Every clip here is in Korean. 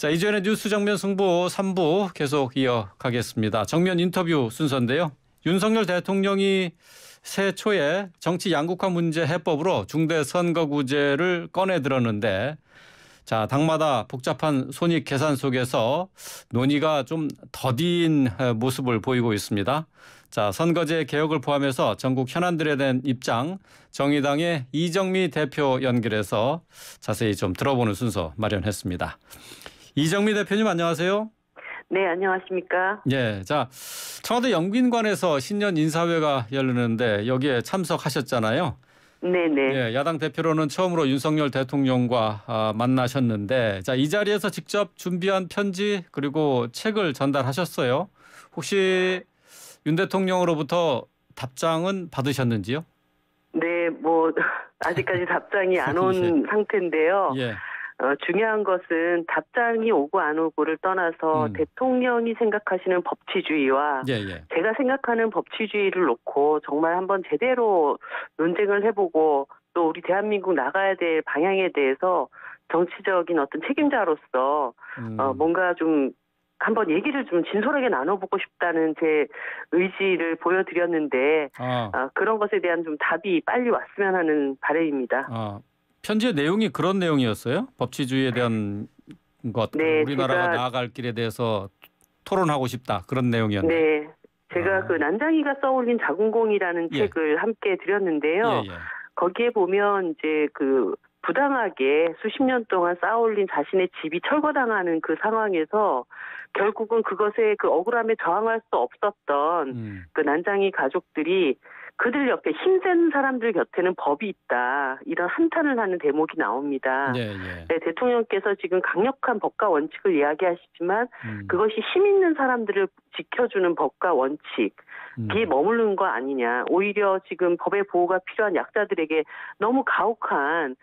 자, 이전의 뉴스 정면 승부 3부 계속 이어가겠습니다. 정면 인터뷰 순서인데요. 윤석열 대통령이 새해 초에 정치 양극화 문제 해법으로 중대 선거구제를 꺼내 들었는데, 자, 당마다 복잡한 손익 계산 속에서 논의가 좀 더딘 모습을 보이고 있습니다. 자, 선거제 개혁을 포함해서 전국 현안들에 대한 입장, 정의당의 이정미 대표 연결해서 자세히 좀 들어보는 순서 마련했습니다. 이정미 대표님 안녕하세요. 네, 안녕하십니까. 예, 자, 청와대 영빈관에서 신년 인사회가 열리는데 여기에 참석하셨잖아요. 네네. 예, 야당 대표로는 처음으로 윤석열 대통령과 만나셨는데, 자, 이 자리에서 직접 준비한 편지 그리고 책을 전달하셨어요. 혹시 윤 대통령으로부터 답장은 받으셨는지요? 네, 뭐 아직까지 답장이 안 온 예. 상태인데요. 예. 중요한 것은 답장이 오고 안 오고를 떠나서 대통령이 생각하시는 법치주의와 예, 예. 제가 생각하는 법치주의를 놓고 정말 한번 제대로 논쟁을 해보고 또 우리 대한민국 나가야 될 방향에 대해서 정치적인 어떤 책임자로서 뭔가 좀 한번 얘기를 좀 진솔하게 나눠보고 싶다는 제 의지를 보여드렸는데 그런 것에 대한 좀 답이 빨리 왔으면 하는 바람입니다. 편지의 내용이 그런 내용이었어요? 법치주의에 대한 것, 네, 우리나라가 나아갈 길에 대해서 토론하고 싶다 그런 내용이었나요? 네, 제가 그 난장이가 써올린 자궁공이라는 예. 책을 함께 드렸는데요. 예, 예. 거기에 보면 이제 그 부당하게 수십 년 동안 쌓아올린 자신의 집이 철거당하는 그 상황에서 결국은 그것에 그 억울함에 저항할 수 없었던 그 난장이 가족들이 그들 옆에 힘센 사람들 곁에는 법이 있다. 이런 한탄을 하는 대목이 나옵니다. 예, 예. 네, 대통령께서 지금 강력한 법과 원칙을 이야기하시지만 그것이 힘 있는 사람들을 지켜주는 법과 원칙이 머무르는 거 아니냐. 오히려 지금 법의 보호가 필요한 약자들에게 너무 가혹한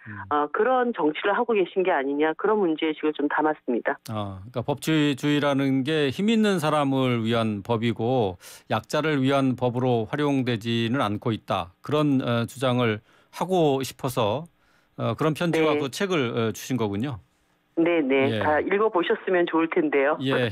그런 정치를 하고 계신 게 아니냐. 그런 문제의식을 좀 담았습니다. 그러니까 법치주의라는 게 힘 있는 사람을 위한 법이고 약자를 위한 법으로 활용되지는 않고 있다. 그런 주장을 하고 싶어서 그런 편지와 네. 그 책을 주신 거군요. 네네. 예. 다 읽어보셨으면 좋을 텐데요. 예, 예.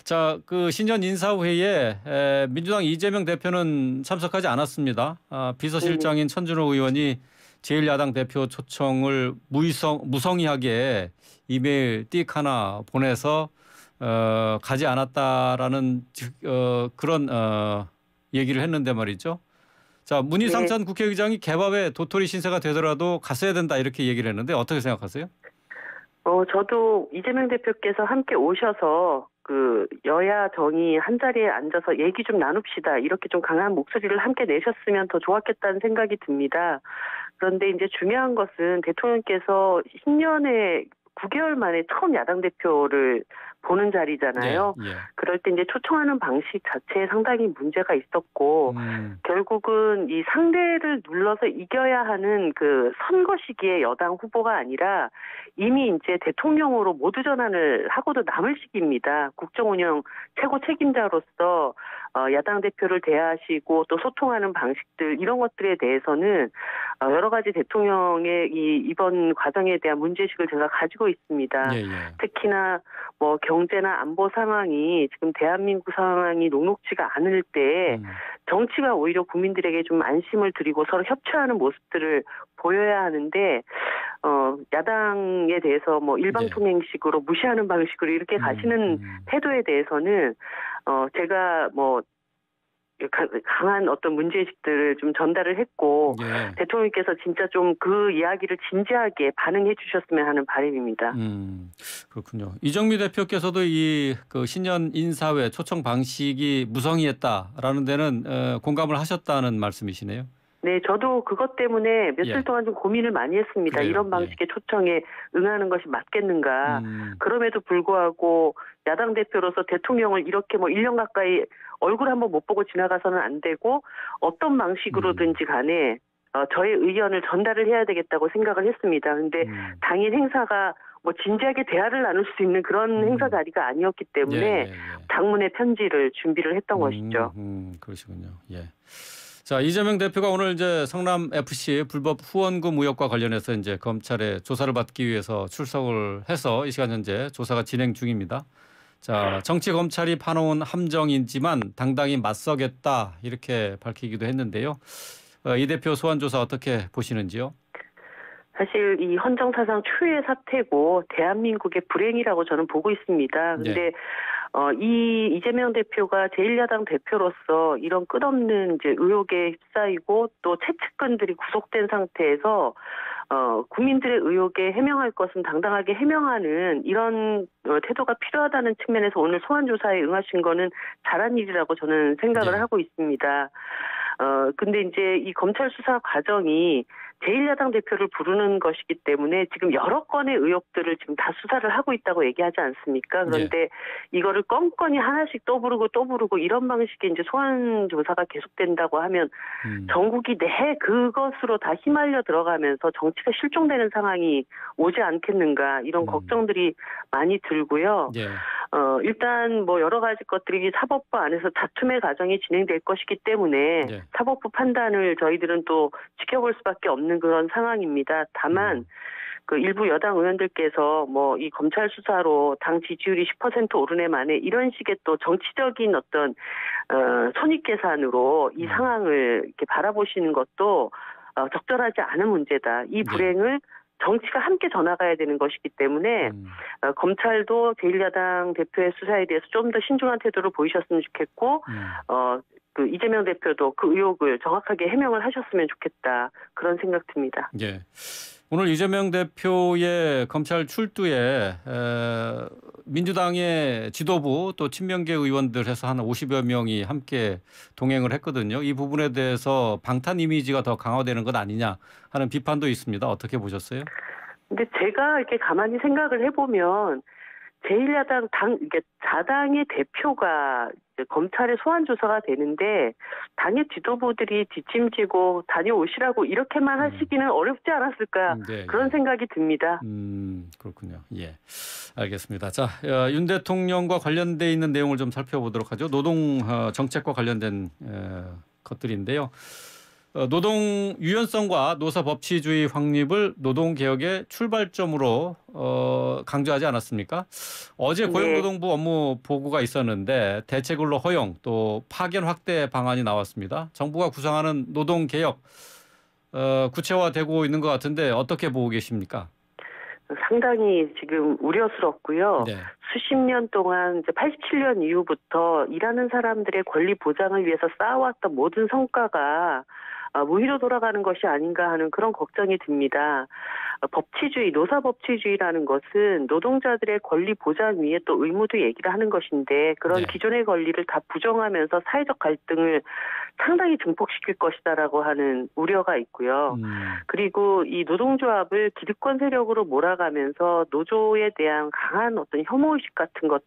자, 그 신년 인사회에 민주당 이재명 대표는 참석하지 않았습니다. 비서실장인 천준호 의원이 제1야당 대표 초청을 무성의하게 이메일 띡 하나 보내서 가지 않았다라는 그런 얘기를 했는데 말이죠. 자, 문희상 전 국회의장이 개밥에 도토리 신세가 되더라도 갔어야 된다 이렇게 얘기를 했는데 어떻게 생각하세요? 저도 이재명 대표께서 함께 오셔서 그 여야 정의 한 자리에 앉아서 얘기 좀 나눕시다. 이렇게 좀 강한 목소리를 함께 내셨으면 더 좋았겠다는 생각이 듭니다. 그런데 이제 중요한 것은 대통령께서 신년에 9개월 만에 처음 야당 대표를 보는 자리잖아요. 예, 예. 그럴 때 이제 초청하는 방식 자체에 상당히 문제가 있었고 결국은 이 상대를 눌러서 이겨야 하는 그 선거 시기에 여당 후보가 아니라 이미 이제 대통령으로 모두 전환을 하고도 남을 시기입니다. 국정 운영 최고 책임자로서 야당 대표를 대하시고 또 소통하는 방식들 이런 것들에 대해서는 여러 가지 대통령의 이번 과정에 대한 문제의식을 제가 가지고 있습니다. 예, 예. 특히나 뭐 경제나 안보 상황이 지금 대한민국 상황이 녹록지가 않을 때 정치가 오히려 국민들에게 좀 안심을 드리고 서로 협조하는 모습들을 보여야 하는데 야당에 대해서 뭐 일방통행식으로 무시하는 방식으로 이렇게 가시는 태도에 대해서는 제가 뭐 강한 어떤 문제의식들을 좀 전달을 했고 대통령께서 진짜 좀 그 이야기를 진지하게 반응해 주셨으면 하는 바람입니다. 그렇군요. 이정미 대표께서도 그 신년 인사회 초청 방식이 무성의했다라는 데는 공감을 하셨다는 말씀이시네요. 네, 저도 그것 때문에 며칠 동안 좀 고민을 많이 했습니다. 그래요? 이런 방식의 초청에 응하는 것이 맞겠는가. 그럼에도 불구하고 야당 대표로서 대통령을 이렇게 뭐 1년 가까이 얼굴 한번 못 보고 지나가서는 안 되고 어떤 방식으로든지 간에 저의 의견을 전달을 해야 되겠다고 생각을 했습니다. 그런데 당일 행사가 뭐 진지하게 대화를 나눌 수 있는 그런 행사 자리가 아니었기 때문에 장문의 편지를 준비를 했던 것이죠. 그러시군요. 예. 자, 이재명 대표가 오늘 이제 성남 FC 불법 후원금 의혹과 관련해서 이제 검찰에 조사를 받기 위해서 출석을 해서 이 시간 현재 조사가 진행 중입니다. 자, 정치 검찰이 파놓은 함정이지만 당당히 맞서겠다 이렇게 밝히기도 했는데요. 이 대표 소환 조사 어떻게 보시는지요? 사실 이 헌정사상 초유의 사태고 대한민국의 불행이라고 저는 보고 있습니다. 근데 이 이재명 대표가 제1야당 대표로서 이런 끝없는 이제 의혹에 휩싸이고 또 채측근들이 구속된 상태에서 국민들의 의혹에 해명할 것은 당당하게 해명하는 이런 태도가 필요하다는 측면에서 오늘 소환 조사에 응하신 거는 잘한 일이라고 저는 생각을 하고 있습니다. 근데 이제 이 검찰 수사 과정이 제1야당 대표를 부르는 것이기 때문에 지금 여러 건의 의혹들을 지금 다 수사를 하고 있다고 얘기하지 않습니까? 그런데 이거를 껌껌이 하나씩 또 부르고 이런 방식의 이제 소환 조사가 계속된다고 하면 전국이 내 그것으로 다 휘말려 들어가면서 정치가 실종되는 상황이 오지 않겠는가 이런 걱정들이 많이 들고요. 일단 뭐 여러 가지 것들이 사법부 안에서 다툼의 과정이 진행될 것이기 때문에 사법부 판단을 저희들은 또 지켜볼 수밖에 없는 그런 상황입니다. 다만 그 일부 여당 의원들께서 뭐 이 검찰 수사로 당 지지율이 10% 오르네 만에 이런 식의 또 정치적인 어떤 손익계산으로 이 상황을 이렇게 바라보시는 것도 적절하지 않은 문제다. 이 불행을 정치가 함께 져나가야 되는 것이기 때문에 검찰도 제1야당 대표의 수사에 대해서 좀 더 신중한 태도를 보이셨으면 좋겠고 그 이재명 대표도 그 의혹을 정확하게 해명을 하셨으면 좋겠다. 그런 생각 듭니다. 예. 오늘 이재명 대표의 검찰 출두에 민주당의 지도부 또 친명계 의원들 해서 한 50여 명이 함께 동행을 했거든요. 이 부분에 대해서 방탄 이미지가 더 강화되는 것 아니냐 하는 비판도 있습니다. 어떻게 보셨어요? 근데 제가 이렇게 가만히 생각을 해보면 제1야당 이게 자당의 대표가 검찰의 소환 조사가 되는데 당의 지도부들이 뒷짐지고 다녀오시라고 이렇게만 하시기는 어렵지 않았을까 그런 생각이 듭니다. 그렇군요. 예, 알겠습니다. 자, 윤 대통령과 관련돼 있는 내용을 좀 살펴보도록 하죠. 노동 정책과 관련된 것들인데요. 노동 유연성과 노사 법치주의 확립을 노동개혁의 출발점으로 강조하지 않았습니까? 어제 고용노동부 업무 보고가 있었는데 대체근로 허용 또 파견 확대 방안이 나왔습니다. 정부가 구상하는 노동개혁 구체화되고 있는 것 같은데 어떻게 보고 계십니까? 상당히 지금 우려스럽고요. 수십 년 동안 이제 87년 이후부터 일하는 사람들의 권리 보장을 위해서 쌓아왔던 모든 성과가 무의로 돌아가는 것이 아닌가 하는 그런 걱정이 듭니다. 법치주의, 노사법치주의라는 것은 노동자들의 권리 보장 위에 또 의무도 얘기를 하는 것인데 그런 기존의 권리를 다 부정하면서 사회적 갈등을 상당히 증폭시킬 것이다라고 하는 우려가 있고요. 그리고 이 노동조합을 기득권 세력으로 몰아가면서 노조에 대한 강한 어떤 혐오의식 같은 것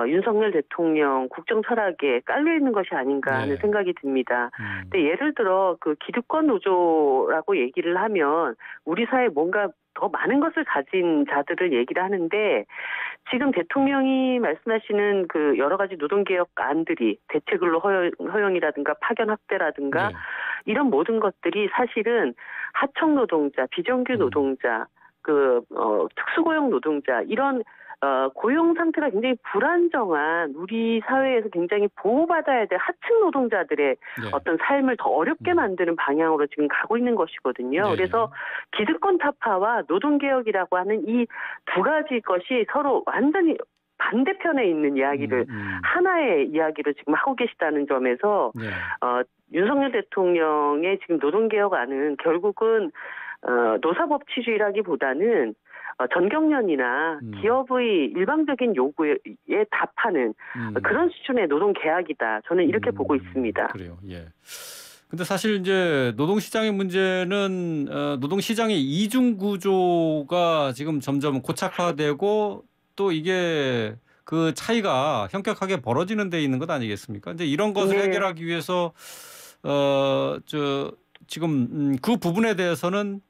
윤석열 대통령 국정 철학에 깔려 있는 것이 아닌가 하는 생각이 듭니다. 근데 예를 들어 그 기득권 노조라고 얘기를 하면 우리 사회에 뭔가 더 많은 것을 가진 자들을 얘기를 하는데 지금 대통령이 말씀하시는 그 여러 가지 노동개혁 안들이 대체근로 허용이라든가 파견 확대라든가 이런 모든 것들이 사실은 하청 노동자, 비정규 노동자, 특수고용 노동자 이런 고용 상태가 굉장히 불안정한 우리 사회에서 굉장히 보호받아야 될 하층 노동자들의 어떤 삶을 더 어렵게 만드는 방향으로 지금 가고 있는 것이거든요. 그래서 기득권 타파와 노동개혁이라고 하는 이 두 가지 것이 서로 완전히 반대편에 있는 이야기를 하나의 이야기로 지금 하고 계시다는 점에서 윤석열 대통령의 지금 노동개혁안은 결국은 노사법치주의라기보다는 전경련이나 기업의 일방적인 요구에 답하는 그런 수준의 노동 계약이다. 저는 이렇게 보고 있습니다. 그래요. 예. 근데 사실 이제 노동시장의 문제는 노동시장의 이중 구조가 지금 점점 고착화되고 또 이게 그 차이가 현격하게 벌어지는 데 있는 것 아니겠습니까? 이제 이런 것을 해결하기 위해서 지금 그 부분에 대해서는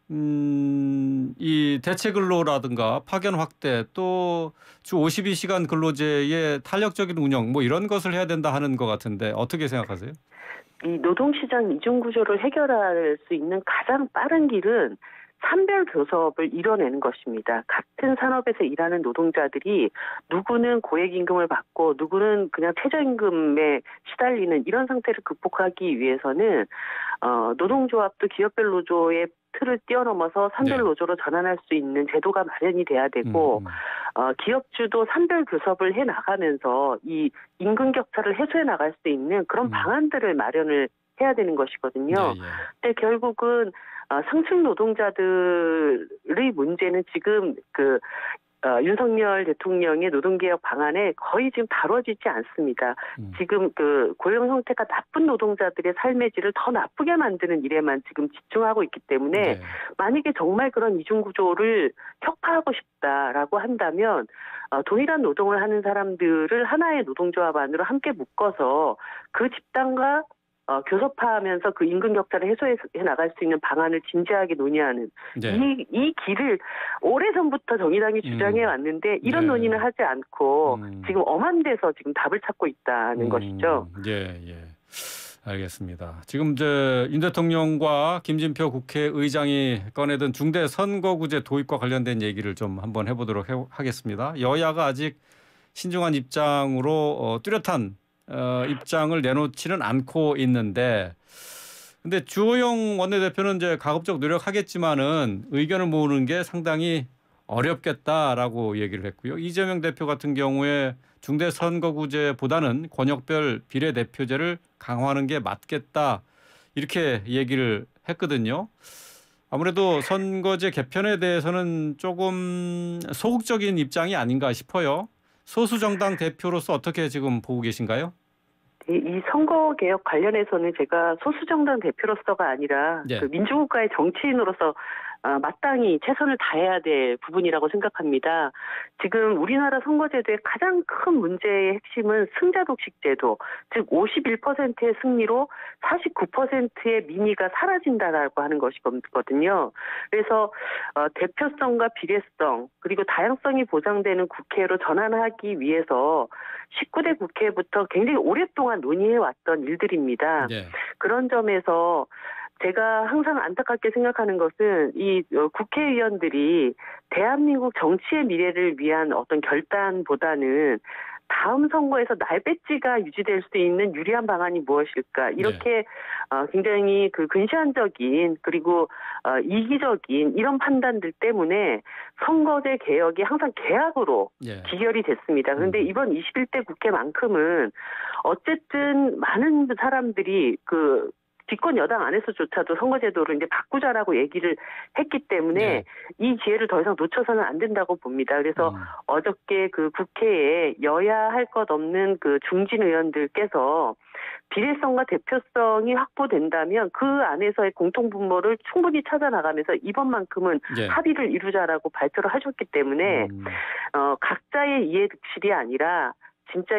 이 대체 근로라든가 파견 확대 또 주 52시간 근로제의 탄력적인 운영 뭐 이런 것을 해야 된다 하는 것 같은데 어떻게 생각하세요? 이 노동시장 이중구조를 해결할 수 있는 가장 빠른 길은 산별 교섭을 이뤄내는 것입니다. 같은 산업에서 일하는 노동자들이 누구는 고액임금을 받고 누구는 그냥 최저임금에 시달리는 이런 상태를 극복하기 위해서는 노동조합도 기업별 노조의 틀을 뛰어넘어서 산별 네. 노조로 전환할 수 있는 제도가 마련이 돼야 되고 기업주도 산별 교섭을 해 나가면서 이 임금 격차를 해소해 나갈 수 있는 그런 방안들을 마련을 해야 되는 것이거든요. 예. 근데 결국은 상층 노동자들의 문제는 지금 윤석열 대통령의 노동개혁 방안에 거의 지금 다뤄지지 않습니다. 지금 고용 형태가 나쁜 노동자들의 삶의 질을 더 나쁘게 만드는 일에만 지금 집중하고 있기 때문에 네. 만약에 정말 그런 이중구조를 혁파하고 싶다라고 한다면 동일한 노동을 하는 사람들을 하나의 노동조합 안으로 함께 묶어서 그 집단과 교섭하면서 그 임금 격차를 해소해 나갈 수 있는 방안을 진지하게 논의하는 네. 이 길을 오래전부터 정의당이 주장해 왔는데 이런 네. 논의는 하지 않고 지금 엄한 데서 지금 답을 찾고 있다는 것이죠. 예. 알겠습니다. 지금 윤 대통령과 김진표 국회의장이 꺼내든 중대 선거구제 도입과 관련된 얘기를 좀 한번 해보도록 하겠습니다. 여야가 아직 신중한 입장으로 뚜렷한 입장을 내놓지는 않고 있는데, 근데 주호영 원내대표는 이제 가급적 노력하겠지만은 의견을 모으는 게 상당히 어렵겠다라고 얘기를 했고요. 이재명 대표 같은 경우에 중대 선거구제보다는 권역별 비례대표제를 강화하는 게 맞겠다 이렇게 얘기를 했거든요. 아무래도 선거제 개편에 대해서는 조금 소극적인 입장이 아닌가 싶어요. 소수 정당 대표로서 어떻게 지금 보고 계신가요? 이 선거개혁 관련해서는 제가 소수정당 대표로서가 아니라 네. 민주국가의 정치인으로서 마땅히 최선을 다해야 될 부분이라고 생각합니다. 지금 우리나라 선거제도의 가장 큰 문제의 핵심은 승자독식제도, 즉 51%의 승리로 49%의 민의가 사라진다라고 하는 것이거든요. 그래서 대표성과 비례성 그리고 다양성이 보장되는 국회로 전환하기 위해서 19대 국회부터 굉장히 오랫동안 논의해왔던 일들입니다. 네. 그런 점에서 제가 항상 안타깝게 생각하는 것은 이 국회의원들이 대한민국 정치의 미래를 위한 어떤 결단보다는 다음 선거에서 날 배지가 유지될 수 있는 유리한 방안이 무엇일까 이렇게 굉장히 근시안적인 그리고 이기적인 이런 판단들 때문에 선거제 개혁이 항상 계약으로 기결이 됐습니다. 그런데 이번 21대 국회만큼은 어쨌든 많은 사람들이 집권 여당 안에서조차도 선거제도를 이제 바꾸자라고 얘기를 했기 때문에 이 기회를 더 이상 놓쳐서는 안 된다고 봅니다. 그래서 어저께 국회에 여야 할 것 없는 중진 의원들께서 비례성과 대표성이 확보된다면 그 안에서의 공통분모를 충분히 찾아나가면서 이번만큼은 합의를 이루자라고 발표를 하셨기 때문에 각자의 이해 득실이 아니라 진짜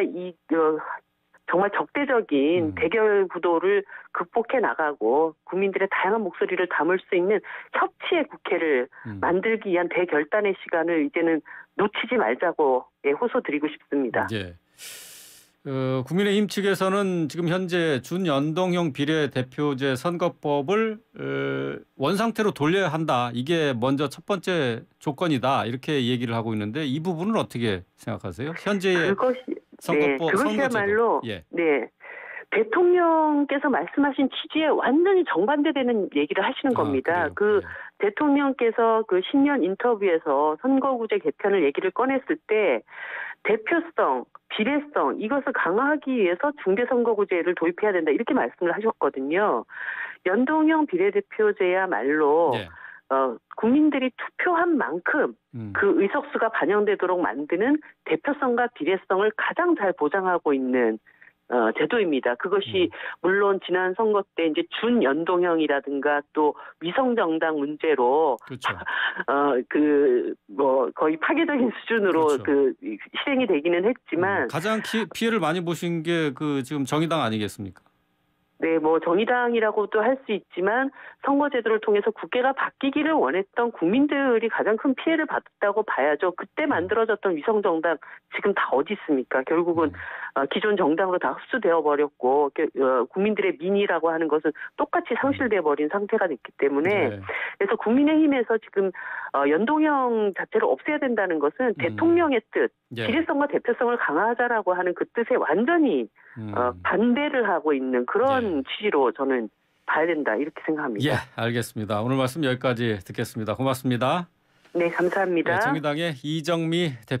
정말 적대적인 대결 구도를 극복해 나가고 국민들의 다양한 목소리를 담을 수 있는 협치의 국회를 만들기 위한 대결단의 시간을 이제는 놓치지 말자고 호소드리고 싶습니다. 네. 국민의힘 측에서는 지금 현재 준연동형 비례대표제 선거법을 원상태로 돌려야 한다. 이게 먼저 첫 번째 조건이다. 이렇게 얘기를 하고 있는데 이 부분은 어떻게 생각하세요? 현재의 선거법, 그것이야말로 대통령께서 말씀하신 취지에 완전히 정반대되는 얘기를 하시는 겁니다. 대통령께서 신년 인터뷰에서 선거구제 개편을 얘기를 꺼냈을 때 대표성, 비례성 이것을 강화하기 위해서 중대선거구제를 도입해야 된다 이렇게 말씀을 하셨거든요. 연동형 비례대표제야말로 국민들이 투표한 만큼 그 의석수가 반영되도록 만드는 대표성과 비례성을 가장 잘 보장하고 있는 제도입니다. 그것이 물론 지난 선거 때 이제 준연동형이라든가 또 위성정당 문제로 거의 파괴적인 수준으로 실행이 되기는 했지만 가장 피해를 많이 보신 게 지금 정의당 아니겠습니까? 네, 뭐 정의당이라고도 할 수 있지만 선거제도를 통해서 국회가 바뀌기를 원했던 국민들이 가장 큰 피해를 받았다고 봐야죠. 그때 만들어졌던 위성정당 지금 다 어디 있습니까? 결국은 기존 정당으로 다 흡수되어 버렸고 국민들의 민의라고 하는 것은 똑같이 상실돼 버린 상태가 됐기 때문에 네. 그래서 국민의힘에서 지금 연동형 자체를 없애야 된다는 것은 대통령의 뜻, 예. 지리성과 대표성을 강화하자라고 하는 그 뜻에 완전히 반대를 하고 있는 그런 취지로 저는 봐야 된다 이렇게 생각합니다. 예, 알겠습니다. 오늘 말씀 여기까지 듣겠습니다. 고맙습니다. 네, 감사합니다. 네, 정의당의 이정미 대표.